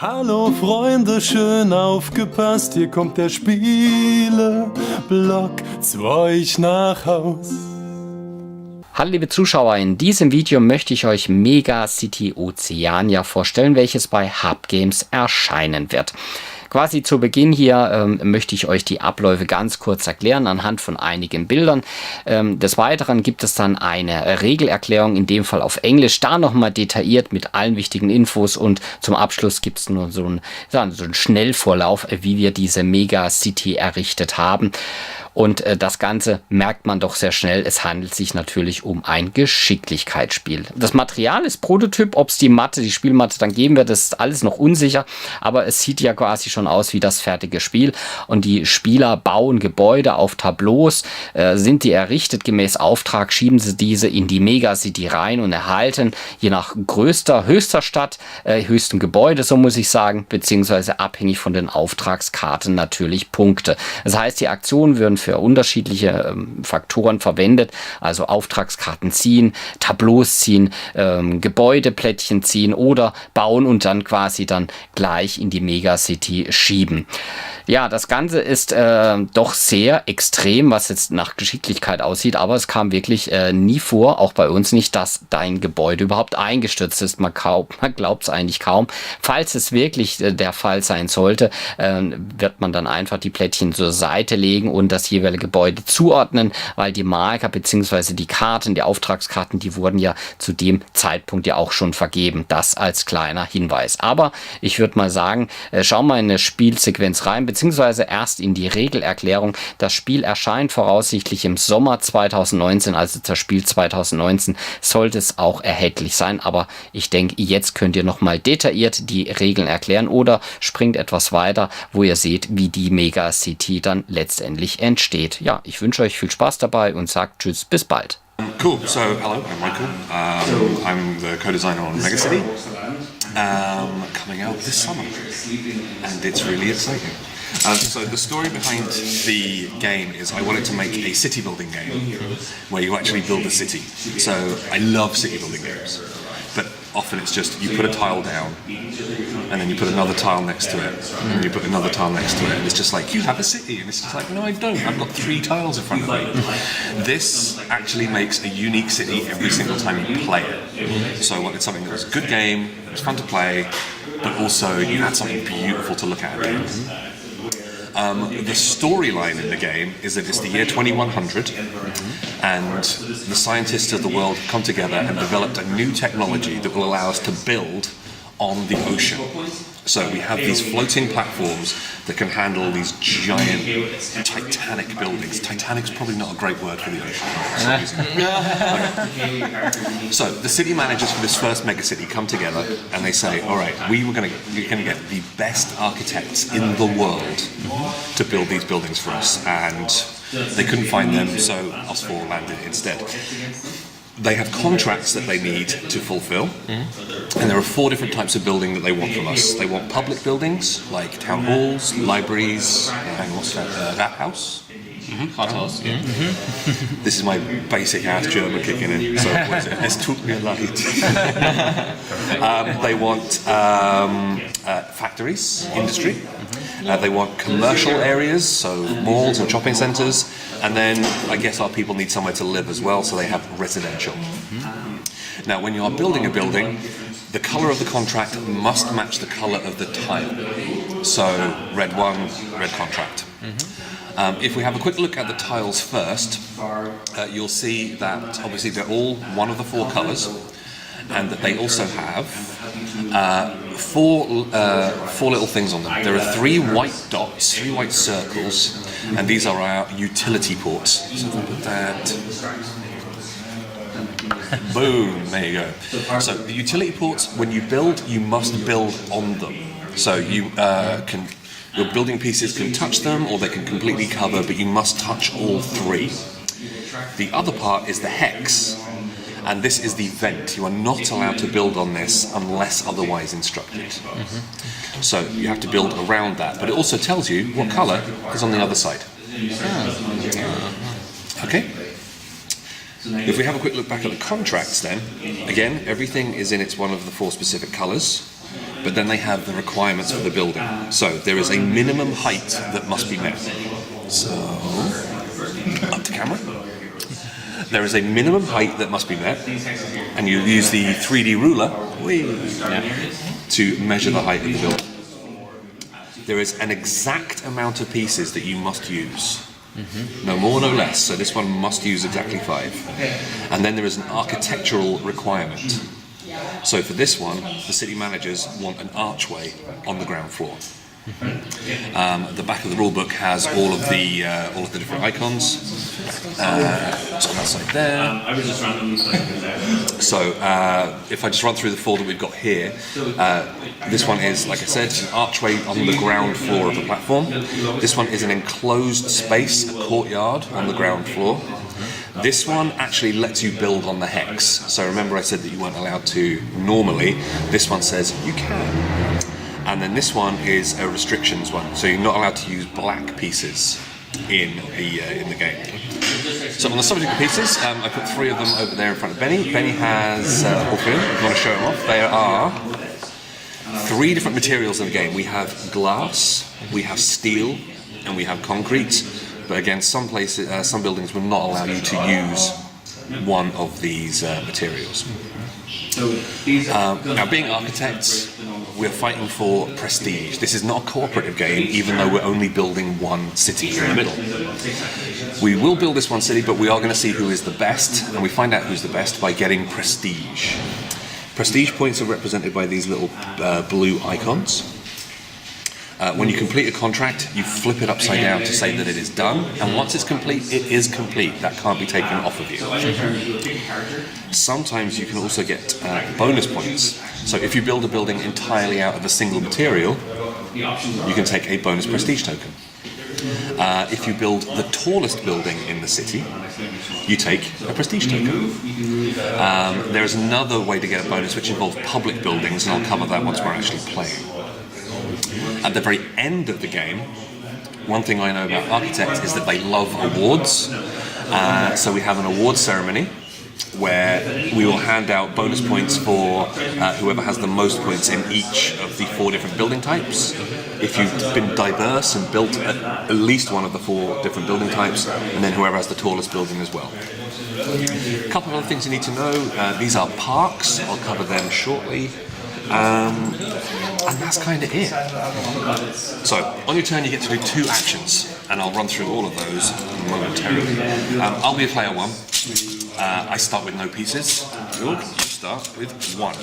Hallo Freunde, schön aufgepasst, hier kommt der SpieleBlog zu euch nach Haus. Hallo liebe Zuschauer, in diesem Video möchte ich euch MegaCity Oceania vorstellen, welches bei Hub Games erscheinen wird. Quasi zu Beginn hier möchte ich euch die Abläufe ganz kurz erklären anhand von einigen Bildern. Des Weiteren gibt es dann eine Regelerklärung, in dem Fall auf Englisch, da nochmal detailliert mit allen wichtigen Infos, und zum Abschluss gibt es nur so einen Schnellvorlauf, wie wir diese MegaCity errichtet haben. Und das Ganze merkt man doch sehr schnell, es handelt sich natürlich um ein Geschicklichkeitsspiel. Das Material ist Prototyp, ob es die Spielmatte dann geben wird, ist alles noch unsicher, aber es sieht ja quasi schon aus wie das fertige Spiel. Und die Spieler bauen Gebäude auf Tableaus, sind die errichtet gemäß Auftrag, schieben sie diese in die MegaCity rein und erhalten je nach höchster Stadt, höchstem Gebäude, so muss ich sagen, beziehungsweise abhängig von den Auftragskarten natürlich Punkte. Das heißt, die Aktionen würden für unterschiedliche Faktoren verwendet, also Auftragskarten ziehen, Tableaus ziehen, Gebäudeplättchen ziehen oder bauen und dann quasi dann gleich in die MegaCity schieben. Ja, das Ganze ist doch sehr extrem, was jetzt nach Geschicklichkeit aussieht, aber es kam wirklich nie vor, auch bei uns nicht, dass dein Gebäude überhaupt eingestürzt ist. Man glaubt es eigentlich kaum. Falls es wirklich der Fall sein sollte, wird man dann einfach die Plättchen zur Seite legen und das jeweilige Gebäude zuordnen, weil die Marker bzw. die Karten, die Auftragskarten, die wurden ja zu dem Zeitpunkt ja auch schon vergeben. Das als kleiner Hinweis. Aber ich würde mal sagen, schau mal in eine Spielsequenz rein, beziehungsweise erst in die Regelerklärung. Das Spiel erscheint voraussichtlich im Sommer 2019, also das Spiel 2019 sollte es auch erhältlich sein, aber ich denke, jetzt könnt ihr nochmal detailliert die Regeln erklären oder springt etwas weiter, wo ihr seht, wie die MegaCity dann letztendlich entsteht. Ja, ich wünsche euch viel Spaß dabei und sagt tschüss, bis bald. Cool, so hello, I'm Michael. I'm the co-designer on MegaCity, coming out this summer, and it's really exciting. So the story behind the game is I wanted to make a city building game where you actually build a city. So I love city building games, but often it's just you put a tile down and then you put another tile next to it and you put another tile next to it and it's just like, you have a city, and it's just like, no I don't, I've got 3 tiles in front of me. This actually makes a unique city every single time you play it. So I wanted something that was a good game, it was fun to play, but also you had something beautiful to look at. The storyline in the game is that it's the year 2100 and the scientists of the world have come together and developed a new technology that will allow us to build on the ocean. So we have these floating platforms that can handle these giant titanic buildings. Titanic's probably not a great word for the ocean. So the city managers for this first megacity come together and they say, all right, we're going to get the best architects in the world to build these buildings for us. And they couldn't find them, so us 4 landed instead. They have contracts that they need to fulfill, and there are 4 different types of building that they want from us. They want public buildings, like town halls, libraries, and what's that, Rathaus? Rathaus, yeah. This is my basic ass German kicking in, so what is it? Es tut mir leid. They want factories, industry. They want commercial areas, so malls and shopping centres, and then I guess our people need somewhere to live as well, so they have residential. Now, when you are building a building, the colour of the contract must match the colour of the tile. So, red 1, red contract. If we have a quick look at the tiles first, you'll see that obviously they're all one of the 4 colours, and that they also have 4 little things on them. There are 3 white dots, 3 white circles, and these are our utility ports. So if I put that, boom, there you go. So the utility ports, when you build, you must build on them. So your building pieces can touch them, or they can completely cover, but you must touch all 3. The other part is the hex. And this is the vent. You are not allowed to build on this unless otherwise instructed. So you have to build around that. But it also tells you what colour is on the other side. Okay? If we have a quick look back at the contracts then, again, everything is in its one of the 4 specific colours. but then they have the requirements for the building. So there is a minimum height that must be met. So, up to camera. There is a minimum height that must be met, and you use the 3D ruler to measure the height of the building. There is an exact amount of pieces that you must use. No more, no less. So this one must use exactly 5. And then there is an architectural requirement. So for this one, the city managers want an archway on the ground floor. The back of the rulebook has all of the different icons. So on that side there. So if I just run through the folder we've got here, this one is, like I said, an archway on the ground floor of the platform. This one is an enclosed space, a courtyard on the ground floor. This one actually lets you build on the hex. So remember I said that you weren't allowed to normally. This one says you can. And then this one is a restrictions one, so you're not allowed to use black pieces in the game. So on the subject of pieces, I put 3 of them over there in front of Benny. Benny has all 3 of them, if you want to show them off. There are 3 different materials in the game. We have glass, we have steel, and we have concrete. But again, some buildings will not allow you to use one of these materials. Now, being architects, we're fighting for prestige. This is not a cooperative game, even though we're only building one city in the middle. We will build this one city, but we are going to see who is the best, and we find out who's the best by getting prestige. Prestige points are represented by these little blue icons. When you complete a contract, you flip it upside down to say that it is done, and once it's complete, it is complete. That can't be taken off of you. Sometimes you can also get bonus points. So if you build a building entirely out of a single material, you can take a bonus prestige token. If you build the tallest building in the city, you take a prestige token. There is another way to get a bonus which involves public buildings, and I'll cover that once we're actually playing. At the very end of the game, one thing I know about architects is that they love awards. So we have an award ceremony where we will hand out bonus points for whoever has the most points in each of the 4 different building types. If you've been diverse and built at least one of the 4 different building types, and then whoever has the tallest building as well. A couple of other things you need to know. These are parks. I'll cover them shortly. And that's kind of it. So, on your turn you get to do 2 actions, and I'll run through all of those momentarily. I'll be a player 1. I start with no pieces. You start with 1.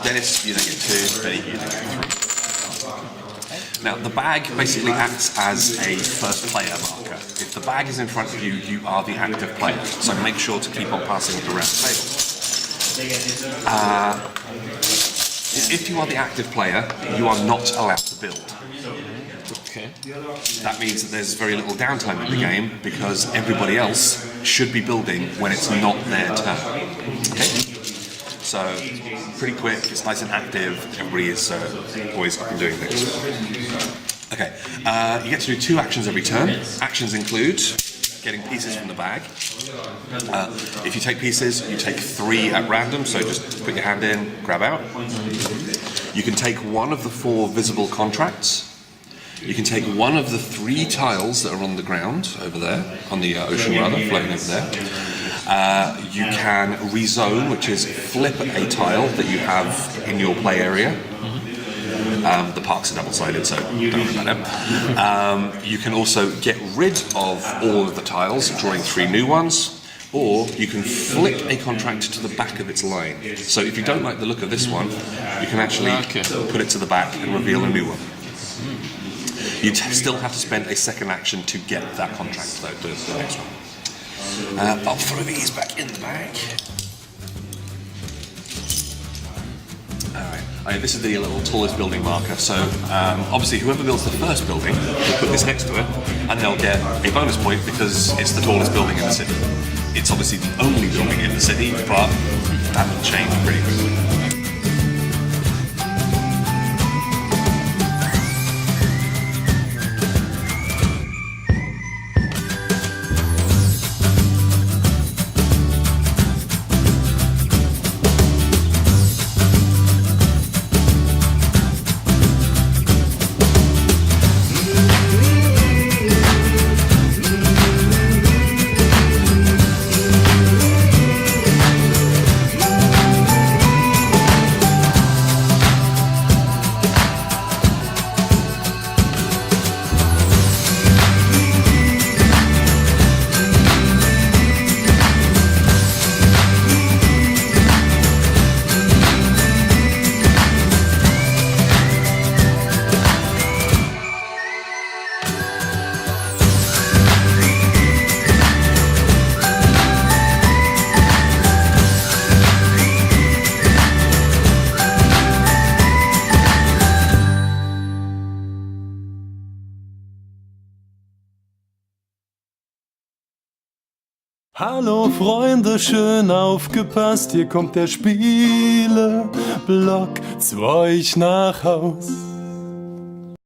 Dennis, you then get 2. Benny, you then get 3. Now, the bag basically acts as a first player marker. If the bag is in front of you, you are the active player. So make sure to keep on passing it around the table. If you are the active player, you are not allowed to build. Okay. That means that there's very little downtime in the game because everybody else should be building when it's not their turn. Okay? So, pretty quick, it's nice and active, everybody is always up and doing things. Okay, you get to do 2 actions every turn. Actions include getting pieces from the bag. If you take pieces, you take 3 at random, so just put your hand in, grab out. You can take 1 of the 4 visible contracts. You can take 1 of the 3 tiles that are on the ground over there, on the ocean rather, floating over there. You can rezone, which is flip a tile that you have in your play area. The parks are double-sided, so don't worry about them. You can also get rid of all of the tiles, drawing 3 new ones, or you can flip a contract to the back of its line. So if you don't like the look of this one, you can actually put it to the back and reveal a new one. You still have to spend a second action to get that contract, though, the next one. I'll throw these back in the bag. Alright, this is the little tallest building marker, so obviously whoever builds the first building will put this next to it, and they'll get a bonus point because it's the tallest building in the city. It's obviously the only building in the city, but that will change pretty quickly. Hallo Freunde, schön aufgepasst, hier kommt der SpieleBlog zu euch nach Haus.